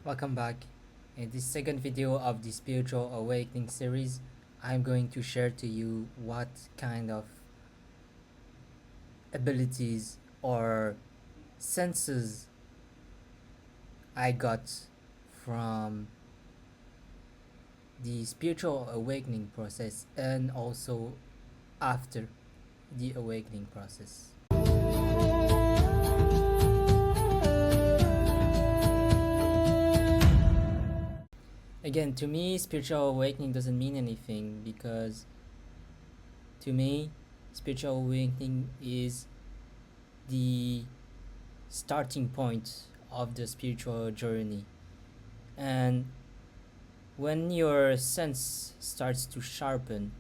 Welcome back. In this second video of the Spiritual Awakening series, I'm going to share to you what kind of abilities or senses I got from the spiritual awakening process and also after the awakening process. Again, to me, spiritual awakening doesn't mean anything because to me, spiritual awakening is the starting point of the spiritual journey. And when your sense starts to sharpen,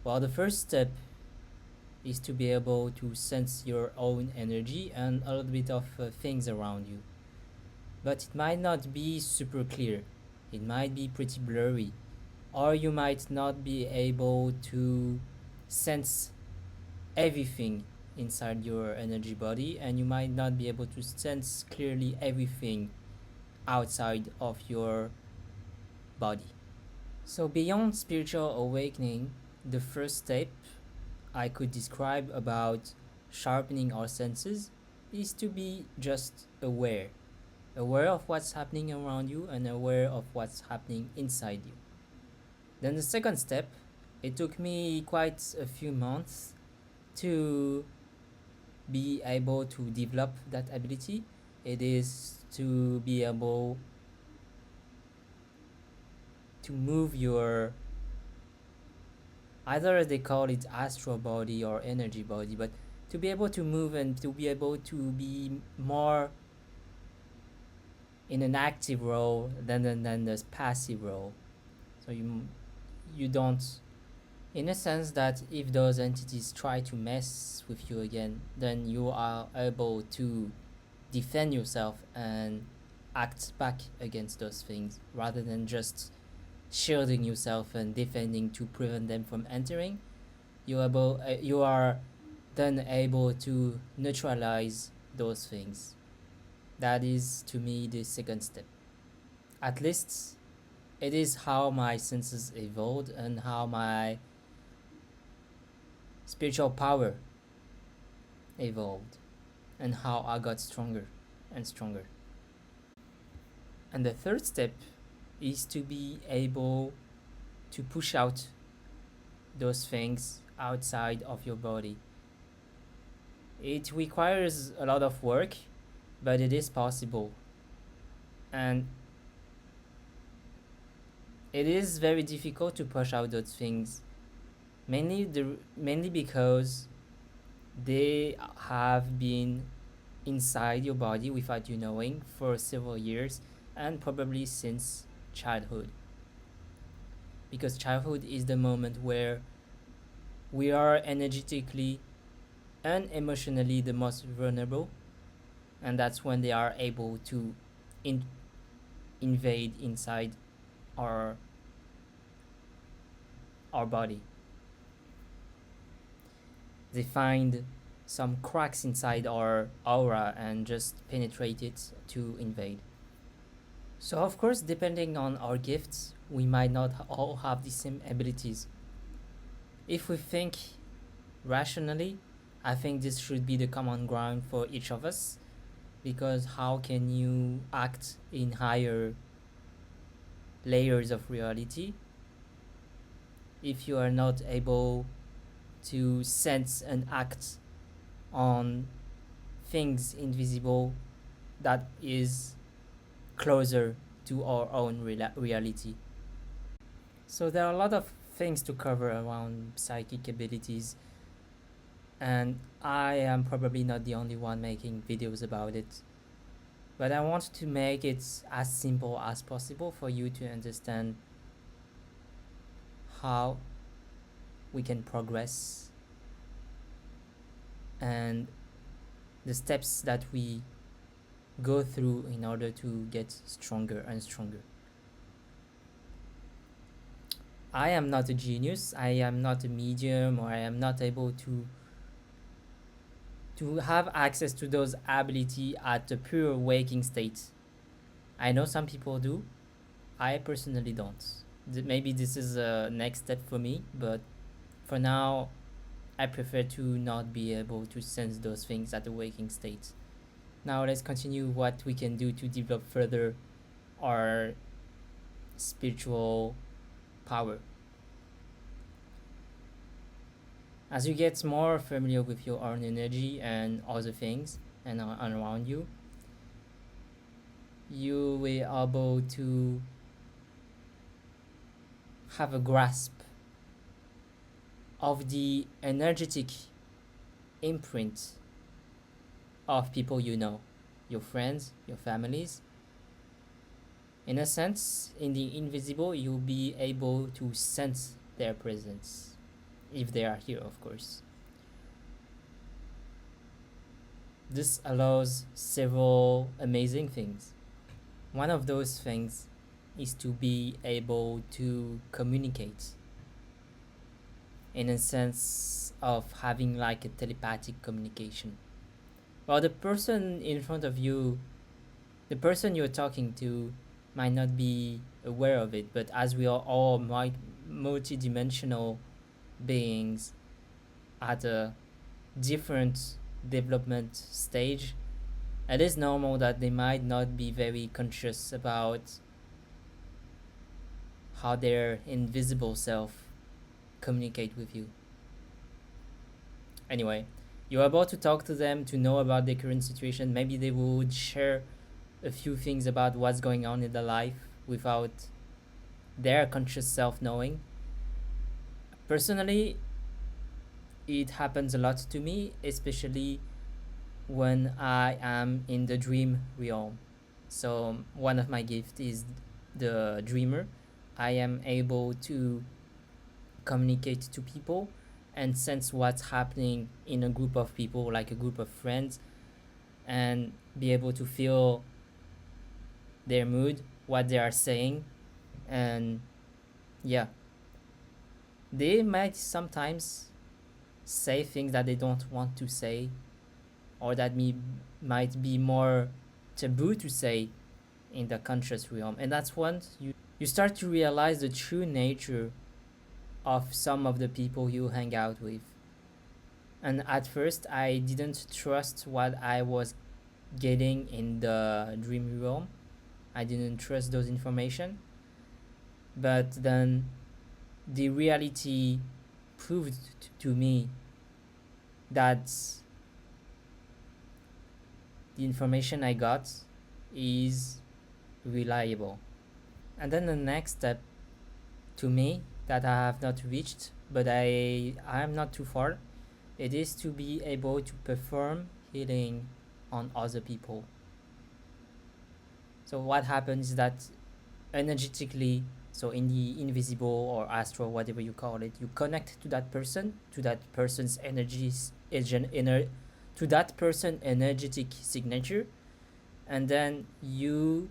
well, the first step is to be able to sense your own energy and a little bit of things around you. But it might not be super clear, it might be pretty blurry, or you might not be able to sense everything inside your energy body, and you might not be able to sense clearly everything outside of your body. So, beyond spiritual awakening, the first step I could describe about sharpening our senses is to be just aware of what's happening around you and aware of what's happening inside you. Then, the second step, it took me quite a few months to be able to develop that ability. It is to be able to move your, either they call it astral body or energy body, but to be able to move and to be able to be more in an active role than this passive role. So you don't, in a sense that if those entities try to mess with you again, then you are able to defend yourself and act back against those things rather than just shielding yourself and defending to prevent them from entering. You are then able to neutralize those things. That is to me the second step. At least it is how my senses evolved and how my spiritual power evolved and how I got stronger and stronger. And the third step is to be able to push out those things outside of your body. It requires a lot of work, but it is possible. And it is very difficult to push out those things, mainly because they have been inside your body without you knowing for several years and probably since childhood. Because childhood is the moment where we are energetically and emotionally the most vulnerable, and that's when they are able to invade inside our body. They find some cracks inside our aura and just penetrate it to invade. So, of course, depending on our gifts, we might not all have the same abilities. If we think rationally, I think this should be the common ground for each of us, because how can you act in higher layers of reality if you are not able to sense and act on things invisible that is closer to our own reality? So there are a lot of things to cover around psychic abilities, and I am probably not the only one making videos about it, but I want to make it as simple as possible for you to understand how we can progress and the steps that we go through in order to get stronger and stronger. I am not a genius, I am not a medium, or I am not able to have access to those ability at a pure waking state. I know some people do. I personally don't. Maybe this is a next step for me, but for now, I prefer to not be able to sense those things at the waking state. Now let's continue what we can do to develop further our spiritual power. As you get more familiar with your own energy and other things and around you, you will be able to have a grasp of the energetic imprint of people you know, your friends, your families. In a sense, in the invisible, you'll be able to sense their presence, if they are here, of course. This allows several amazing things. One of those things is to be able to communicate in a sense of having like a telepathic communication. Well, the person in front of you, the person you're talking to, might not be aware of it, but as we are all multi-dimensional beings at a different development stage, it is normal that they might not be very conscious about how their invisible self communicate with you. Anyway, you're about to talk to them to know about their current situation. Maybe they would share a few things about what's going on in their life without their conscious self knowing. Personally, it happens a lot to me, especially when I am in the dream realm. So one of my gifts is the dreamer. I am able to communicate to people and sense what's happening in a group of people, like a group of friends, and be able to feel their mood, what they are saying, and yeah, they might sometimes say things that they don't want to say, or that might be more taboo to say in the conscious realm. And that's when you start to realize the true nature of some of the people you hang out with. And at first, I didn't trust what I was getting in the dream realm. I didn't trust those information. But then the reality proved to me that the information I got is reliable. And then the next step to me that I have not reached, but I am not too far, it is to be able to perform healing on other people. So what happens is that energetically, so in the invisible or astral, whatever you call it, you connect to that person's energies, to that person energetic signature, and then you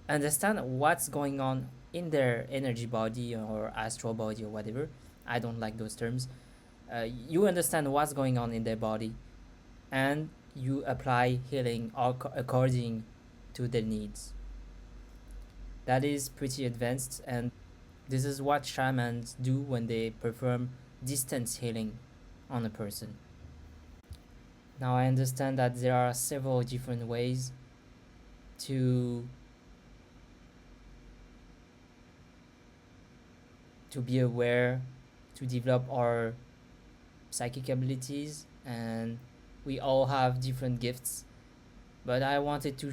understand what's going on in their energy body or astral body or whatever. I don't like those terms. You understand what's going on in their body, and you apply healing according to their needs. That is pretty advanced, and this is what shamans do when they perform distance healing on a person. Now I understand that there are several different ways to be aware, to develop our psychic abilities, and we all have different gifts. But I wanted to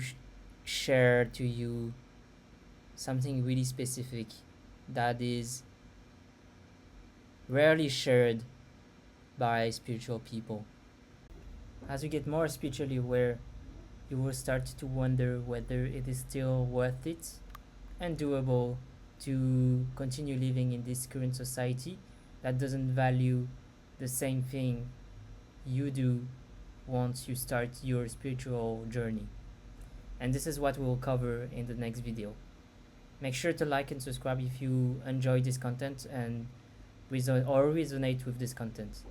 share to you something really specific that is rarely shared by spiritual people. As you get more spiritually aware, you will start to wonder whether it is still worth it and doable to continue living in this current society that doesn't value the same thing you do once you start your spiritual journey. And this is what we'll cover in the next video. Make sure to like and subscribe if you enjoy this content and resonate with this content.